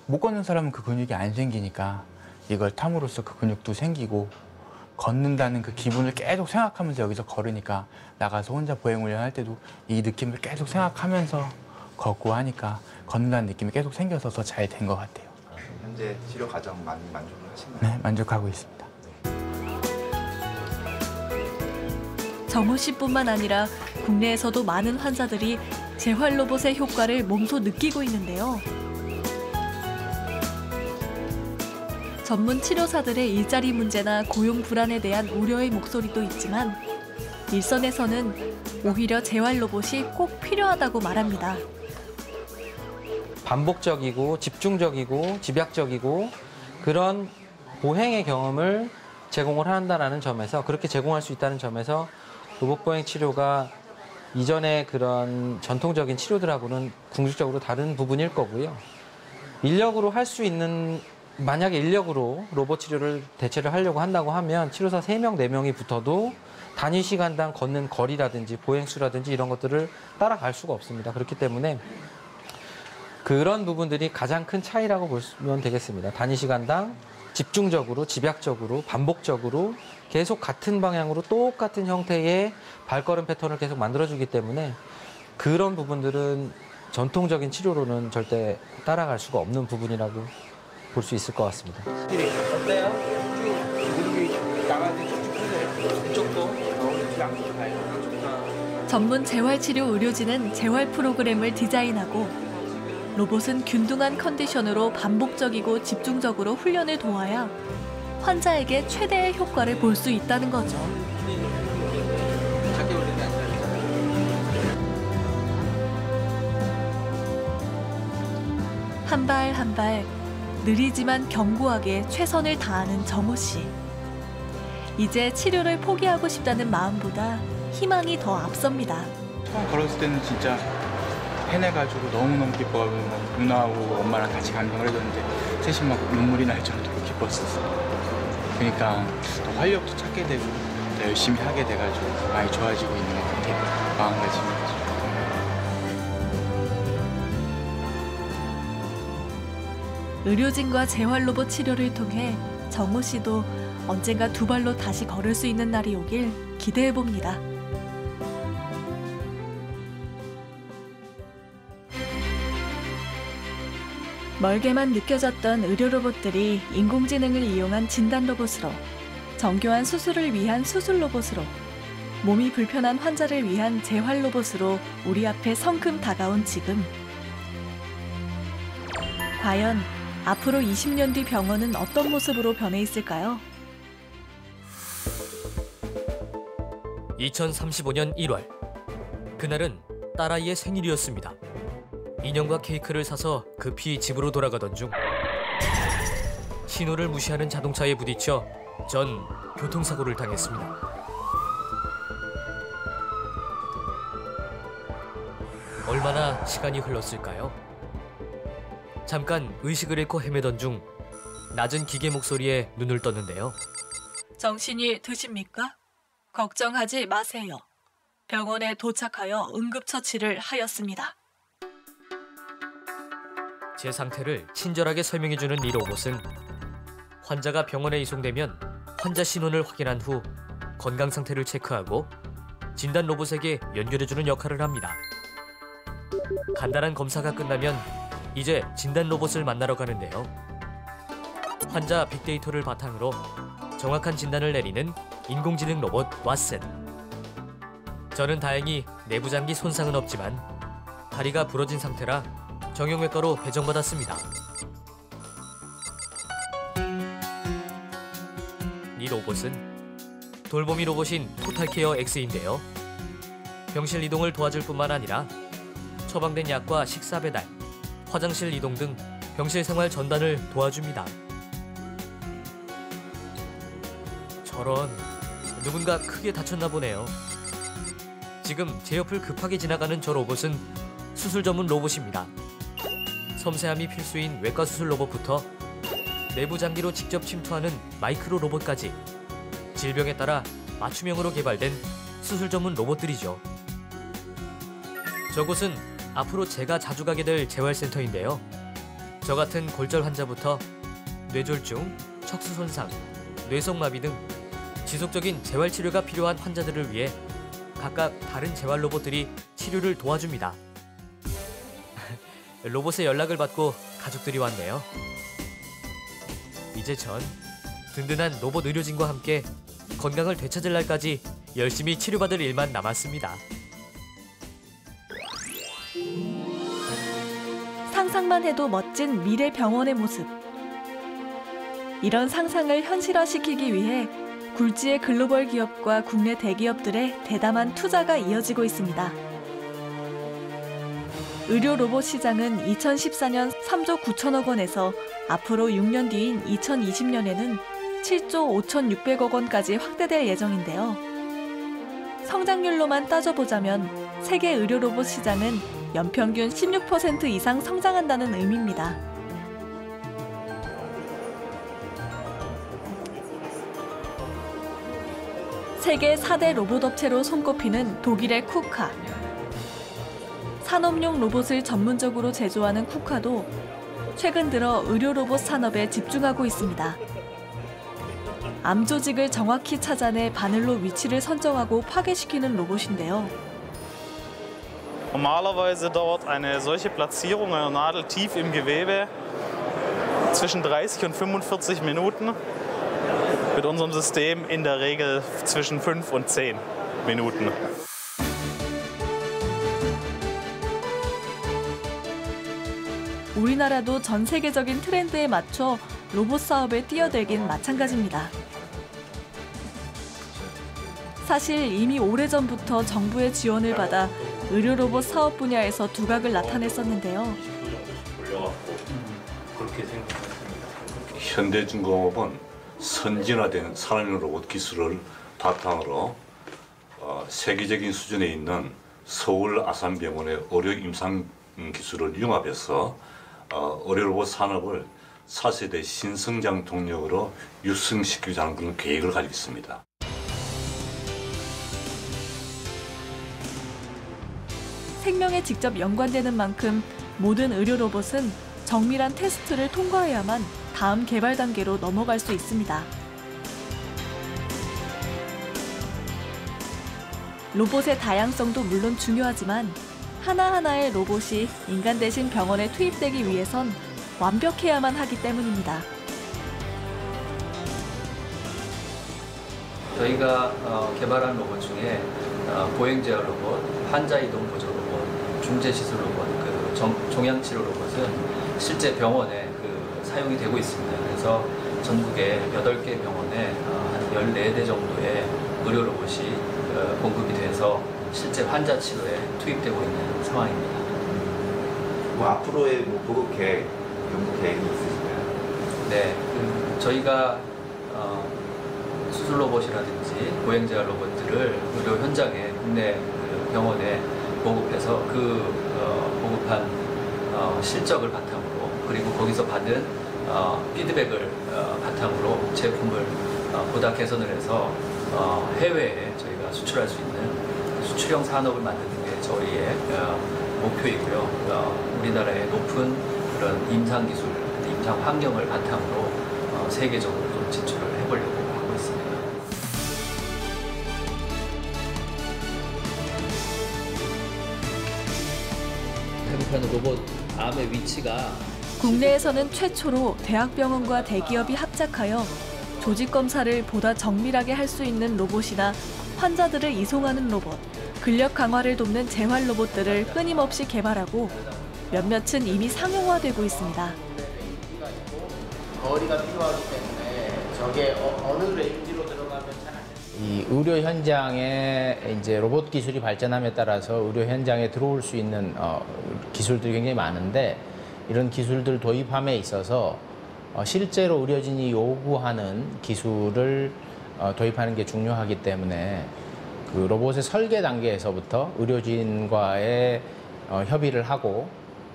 Speaker 23: 못 걷는 사람은 그 근육이 안 생기니까 이걸 탐으로써 그 근육도 생기고 걷는다는 그 기분을 계속 생각하면서 여기서 걸으니까 나가서 혼자 보행 훈련할 때도 이 느낌을 계속 생각하면서 걷고 하니까 걷는다는 느낌이 계속 생겨서 더 잘 된 것 같아요.
Speaker 4: 현재 치료 과정 많이 만족을 하시나요?
Speaker 23: 네, 만족하고 있습니다.
Speaker 1: 정호 씨뿐만 아니라 국내에서도 많은 환자들이 재활 로봇의 효과를 몸소 느끼고 있는데요. 전문 치료사들의 일자리 문제나 고용 불안에 대한 우려의 목소리도 있지만 일선에서는 오히려 재활 로봇이 꼭 필요하다고 말합니다.
Speaker 24: 반복적이고 집중적이고 집약적이고 그런 보행의 경험을 제공을 한다는 점에서, 그렇게 제공할 수 있다는 점에서 로봇 보행 치료가 이전의 그런 전통적인 치료들하고는 궁극적으로 다른 부분일 거고요. 인력으로 할 수 있는, 만약에 인력으로 로봇 치료를 대체를 하려고 한다고 하면 치료사 3명, 4명이 붙어도 단위 시간당 걷는 거리라든지 보행수라든지 이런 것들을 따라갈 수가 없습니다. 그렇기 때문에 그런 부분들이 가장 큰 차이라고 보시면 되겠습니다. 단위 시간당 집중적으로, 집약적으로, 반복적으로 계속 같은 방향으로 똑같은 형태의 발걸음 패턴을 계속 만들어주기 때문에 그런 부분들은 전통적인 치료로는 절대 따라갈 수가 없는 부분이라고 볼 수 있을 것 같습니다. 어때요?
Speaker 1: 전문 재활치료 의료진은 재활 프로그램을 디자인하고 로봇은 균등한 컨디션으로 반복적이고 집중적으로 훈련을 도와야 환자에게 최대의 효과를 볼 수 있다는 거죠. 한 발 한 발 느리지만 견고하게 최선을 다하는 정호 씨. 이제 치료를 포기하고 싶다는 마음보다 희망이 더 앞섭니다.
Speaker 23: 처음 걸었을 때는 진짜 해내가지고 너무너무 기뻐가지고 누나하고 엄마랑 같이 감동을 해줬는데 셋이 막 눈물이 날 정도로 기뻤었어요. 그러니까 더 활력도 찾게 되고 더 열심히 하게 돼가지고 많이 좋아지고 있는 것 같아요. 마음가짐이.
Speaker 1: 의료진과 재활 로봇 치료를 통해 정호 씨도 언젠가 두 발로 다시 걸을 수 있는 날이 오길 기대해 봅니다. 멀게만 느껴졌던 의료 로봇들이 인공지능을 이용한 진단 로봇으로, 정교한 수술을 위한 수술 로봇으로, 몸이 불편한 환자를 위한 재활 로봇으로 우리 앞에 성큼 다가온 지금. 과연 앞으로 20년 뒤 병원은 어떤 모습으로 변해 있을까요?
Speaker 5: 2035년 1월, 그날은 딸아이의 생일이었습니다. 인형과 케이크를 사서 급히 집으로 돌아가던 중 신호를 무시하는 자동차에 부딪혀 전 교통사고를 당했습니다. 얼마나 시간이 흘렀을까요? 잠깐 의식을 잃고 헤매던 중 낮은 기계 목소리에 눈을 떴는데요.
Speaker 1: 정신이 드십니까? 걱정하지 마세요. 병원에 도착하여 응급처치를 하였습니다.
Speaker 5: 제 상태를 친절하게 설명해주는 이 로봇은 환자가 병원에 이송되면 환자 신원을 확인한 후 건강 상태를 체크하고 진단 로봇에게 연결해주는 역할을 합니다. 간단한 검사가 끝나면 이제 진단 로봇을 만나러 가는데요. 환자 빅데이터를 바탕으로 정확한 진단을 내리는 인공지능 로봇 왓슨. 저는 다행히 내부 장기 손상은 없지만 다리가 부러진 상태라 정형외과로 배정받았습니다. 이 로봇은 돌보미 로봇인 토탈케어 X인데요. 병실 이동을 도와줄 뿐만 아니라 처방된 약과 식사 배달, 화장실 이동 등 병실 생활 전단을 도와줍니다. 저런, 누군가 크게 다쳤나 보네요. 지금 제 옆을 급하게 지나가는 저 로봇은 수술 전문 로봇입니다. 섬세함이 필수인 외과 수술 로봇부터 내부 장기로 직접 침투하는 마이크로 로봇까지 질병에 따라 맞춤형으로 개발된 수술 전문 로봇들이죠. 저곳은 앞으로 제가 자주 가게 될 재활센터인데요. 저 같은 골절 환자부터 뇌졸중, 척수 손상, 뇌성마비 등 지속적인 재활치료가 필요한 환자들을 위해 각각 다른 재활 로봇들이 치료를 도와줍니다. 로봇의 연락을 받고 가족들이 왔네요. 이제 전 든든한 로봇 의료진과 함께 건강을 되찾을 날까지 열심히 치료받을 일만 남았습니다.
Speaker 1: 상상만 해도 멋진 미래 병원의 모습. 이런 상상을 현실화시키기 위해 굴지의 글로벌 기업과 국내 대기업들의 대담한 투자가 이어지고 있습니다. 의료 로봇 시장은 2014년 3조 9천억 원에서 앞으로 6년 뒤인 2020년에는 7조 5,600억 원까지 확대될 예정인데요. 성장률로만 따져보자면 세계 의료 로봇 시장은 연평균 16% 이상 성장한다는 의미입니다. 세계 4대 로봇 업체로 손꼽히는 독일의 쿠카. 산업용 로봇을 전문적으로 제조하는 쿠카도 최근 들어 의료 로봇 산업에 집중하고 있습니다. 암 조직을 정확히 찾아내 바늘로 위치를 선정하고 파괴시키는 로봇인데요.
Speaker 6: Normalerweise dauert eine solche Platzierung einer Nadel tief im Gewebe zwischen 30 und 45 Minuten. Mit unserem System in der Regel zwischen 5 und 10 Minuten.
Speaker 1: 우리나라도 전 세계적인 트렌드에 맞춰 로봇 사업에 뛰어들긴 마찬가지입니다. 사실 이미 오래전부터 정부의 지원을 받아 의료 로봇 사업 분야에서 두각을 나타냈었는데요.
Speaker 7: 현대중공업은 선진화된 산업용 로봇 기술을 바탕으로 세계적인 수준에 있는 서울 아산병원의 의료 임상 기술을 융합해서 의료 로봇 산업을 4세대 신성장 동력으로 육성시키자는 그런 계획을 가지고 있습니다.
Speaker 1: 생명에 직접 연관되는 만큼 모든 의료 로봇은 정밀한 테스트를 통과해야만 다음 개발 단계로 넘어갈 수 있습니다. 로봇의 다양성도 물론 중요하지만 하나하나의 로봇이 인간 대신 병원에 투입되기 위해선 완벽해야만 하기 때문입니다.
Speaker 8: 저희가 개발한 로봇 중에 보행제어 로봇, 환자 이동 보조 로봇, 중재시술 로봇, 종양치료 로봇은 실제 병원에 사용이 되고 있습니다. 그래서 전국의 8개 병원에 한 14대 정도의 의료 로봇이 공급이 돼서 실제 환자 치료에 투입되고 있는 상황입니다.
Speaker 4: 앞으로의 보급 계획, 연구 계획이 있으신가요?
Speaker 8: 네, 저희가 수술 로봇이라든지 보행제어 로봇들을 의료 현장에 국내 병원에 보급해서 보급한 실적을 바탕으로 그리고 거기서 받은 피드백을 바탕으로 제품을 보다 개선을 해서 해외에 저희가 수출할 수 있는 수출형 산업을 만드는 게 저희의 목표이고요. 우리나라의 높은 그런 임상 기술, 임상 환경을 바탕으로 세계적으로 좀 진출을 해보려고 하고 있습니다. 회복하는 로봇 암의 위치가
Speaker 1: 국내에서는 최초로 대학병원과 대기업이 합작하여 조직 검사를 보다 정밀하게 할 수 있는 로봇이나 환자들을 이송하는 로봇, 근력 강화를 돕는 재활 로봇들을 끊임없이 개발하고 몇몇은 이미 상용화되고 있습니다.
Speaker 9: 거리가 필요하기 때문에 저게 어느 레인지로 들어가면 이 의료 현장에 이제 로봇 기술이 발전함에 따라서 의료 현장에 들어올 수 있는 기술들이 굉장히 많은데 이런 기술들 도입함에 있어서 실제로 의료진이 요구하는 기술을 도입하는 게 중요하기 때문에 그 로봇의 설계 단계에서부터 의료진과의 협의를 하고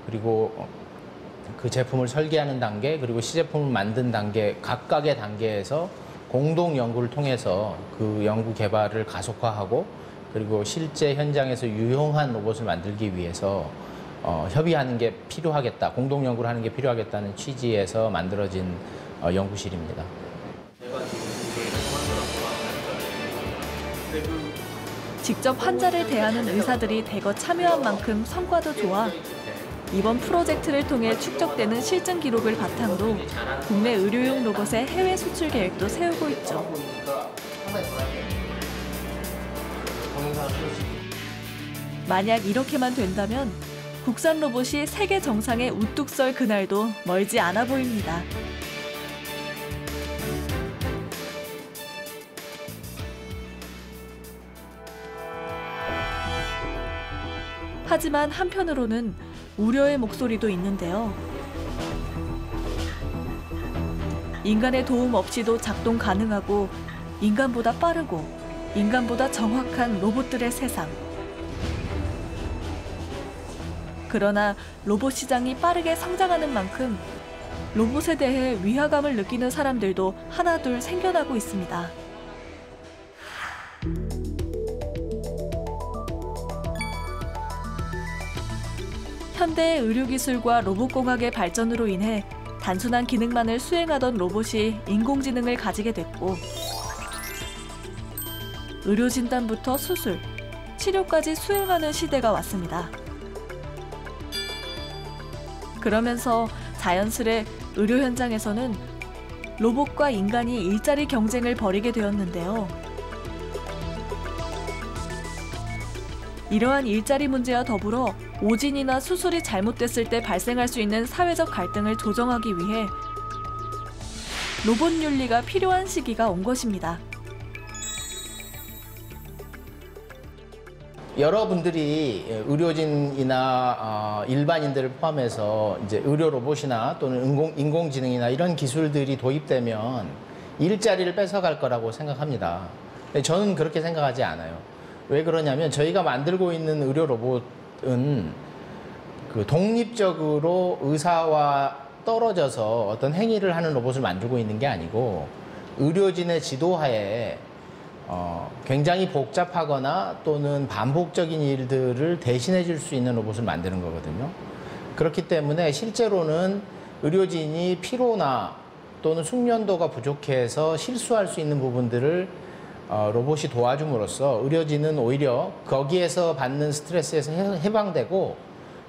Speaker 9: 그리고 그 제품을 설계하는 단계 그리고 시제품을 만든 단계 각각의 단계에서 공동 연구를 통해서 그 연구 개발을 가속화하고 그리고 실제 현장에서 유용한 로봇을 만들기 위해서 협의하는 게 필요하겠다, 공동 연구를 하는 게 필요하겠다는 취지에서 만들어진 연구실입니다.
Speaker 1: 직접 환자를 대하는 의사들이 대거 참여한 만큼 성과도 좋아 이번 프로젝트를 통해 축적되는 실증 기록을 바탕으로 국내 의료용 로봇의 해외 수출 계획도 세우고 있죠. 만약 이렇게만 된다면 국산 로봇이 세계 정상에 우뚝 설 그날도 멀지 않아 보입니다. 하지만 한편으로는 우려의 목소리도 있는데요. 인간의 도움 없이도 작동 가능하고 인간보다 빠르고 인간보다 정확한 로봇들의 세상. 그러나 로봇 시장이 빠르게 성장하는 만큼 로봇에 대해 위화감을 느끼는 사람들도 하나둘 생겨나고 있습니다. 현대의 의료기술과 로봇공학의 발전으로 인해 단순한 기능만을 수행하던 로봇이 인공지능을 가지게 됐고 의료진단부터 수술, 치료까지 수행하는 시대가 왔습니다. 그러면서 자연스레 의료 현장에서는 로봇과 인간이 일자리 경쟁을 벌이게 되었는데요. 이러한 일자리 문제와 더불어 오진이나 수술이 잘못됐을 때 발생할 수 있는 사회적 갈등을 조정하기 위해 로봇 윤리가 필요한 시기가 온 것입니다.
Speaker 9: 여러분들이 의료진이나 일반인들을 포함해서 이제 의료 로봇이나 또는 인공지능이나 이런 기술들이 도입되면 일자리를 뺏어갈 거라고 생각합니다. 저는 그렇게 생각하지 않아요. 왜 그러냐면 저희가 만들고 있는 의료 로봇은 그 독립적으로 의사와 떨어져서 어떤 행위를 하는 로봇을 만들고 있는 게 아니고 의료진의 지도하에 굉장히 복잡하거나 또는 반복적인 일들을 대신해 줄 수 있는 로봇을 만드는 거거든요. 그렇기 때문에 실제로는 의료진이 피로나 또는 숙련도가 부족해서 실수할 수 있는 부분들을 로봇이 도와줌으로써 의료진은 오히려 거기에서 받는 스트레스에서 해방되고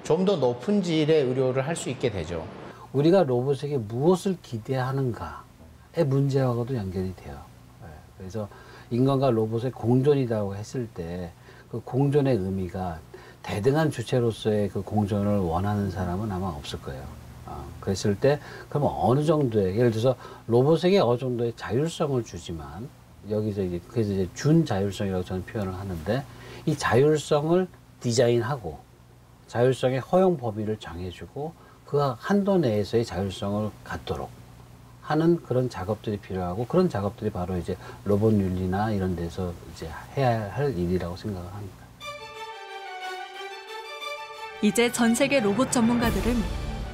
Speaker 9: 좀 더 높은 질의 의료를 할 수 있게 되죠.
Speaker 10: 우리가 로봇에게 무엇을 기대하는가의 문제하고도 연결이 돼요. 그래서 인간과 로봇의 공존이라고 했을 때 그 공존의 의미가 대등한 주체로서의 그 공존을 원하는 사람은 아마 없을 거예요. 그랬을 때 그러면 어느 정도의, 예를 들어서 로봇에게 어느 정도의 자율성을 주지만 여기서 이제 그래서 이제 준자율성이라고 저는 표현을 하는데 이 자율성을 디자인하고 자율성의 허용 범위를 정해주고 그 한도 내에서의 자율성을 갖도록 하는 그런 작업들이 필요하고 그런 작업들이 바로 이제 로봇 윤리나 이런 데서 이제 해야 할 일이라고 생각을 합니다.
Speaker 1: 이제 전 세계 로봇 전문가들은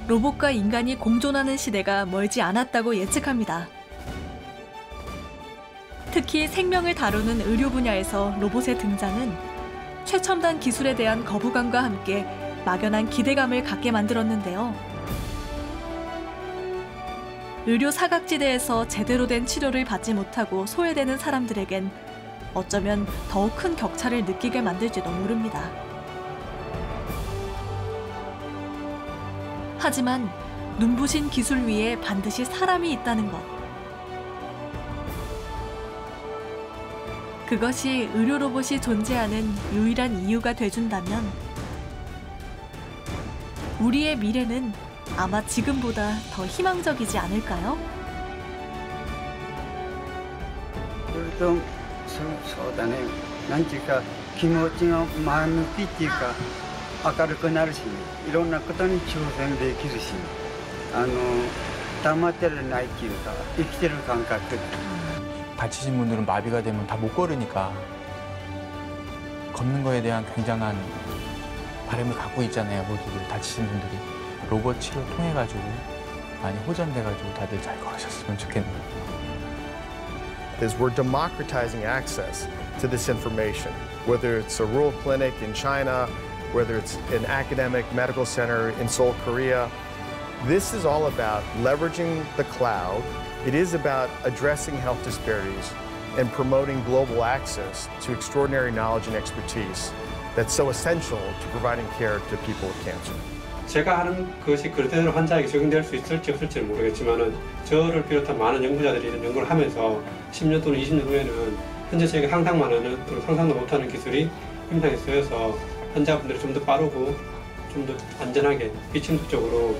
Speaker 1: 로봇과 인간이 공존하는 시대가 멀지 않았다고 예측합니다. 특히 생명을 다루는 의료 분야에서 로봇의 등장은 최첨단 기술에 대한 거부감과 함께 막연한 기대감을 갖게 만들었는데요. 의료 사각지대에서 제대로 된 치료를 받지 못하고 소외되는 사람들에겐 어쩌면 더욱 큰 격차를 느끼게 만들지도 모릅니다. 하지만 눈부신 기술 위에 반드시 사람이 있다는 것. 그것이 의료 로봇이 존재하는 유일한 이유가 돼준다면 우리의 미래는 아마 지금보다 더 희망적이지 않을까요?
Speaker 3: そうだね。なんていうか気持ちが前向きっていうか
Speaker 11: 明るくなるし、いろんなことに挑戦できるし、黙ってられないっていうか、生きてる感覚。
Speaker 23: 다치신 분들은 마비가 되면 다 못 걸으니까 걷는 거에 대한 굉장한 바람을 갖고 있잖아요, 모두들 다치신 분들이. 로봇 치료 통해가지고 많이 호전돼가지고 다들 잘 걸으셨으면 좋겠네요.
Speaker 12: Is we're democratizing access to this information, whether it's a rural clinic in China, whether it's an academic medical center in Seoul, Korea. This is all about leveraging the cloud. It is about addressing health disparities and promoting global access to extraordinary knowledge and expertise that's so essential to providing care to people with cancer.
Speaker 13: 제가 하는 것이 그대로 환자에게 적용될 수 있을지 없을지는 모르겠지만 저를 비롯한 많은 연구자들이 이런 연구를 하면서 10년 또는 20년 후에는 현재 저희가 상상만 하는 또는 상상도 못하는 기술이 임상에 쓰여서 환자분들이 좀 더 빠르고 좀 더 안전하게 비침도적으로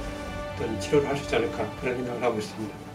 Speaker 13: 어떤 치료를 할 수 있지 않을까 그런 생각을 하고 있습니다.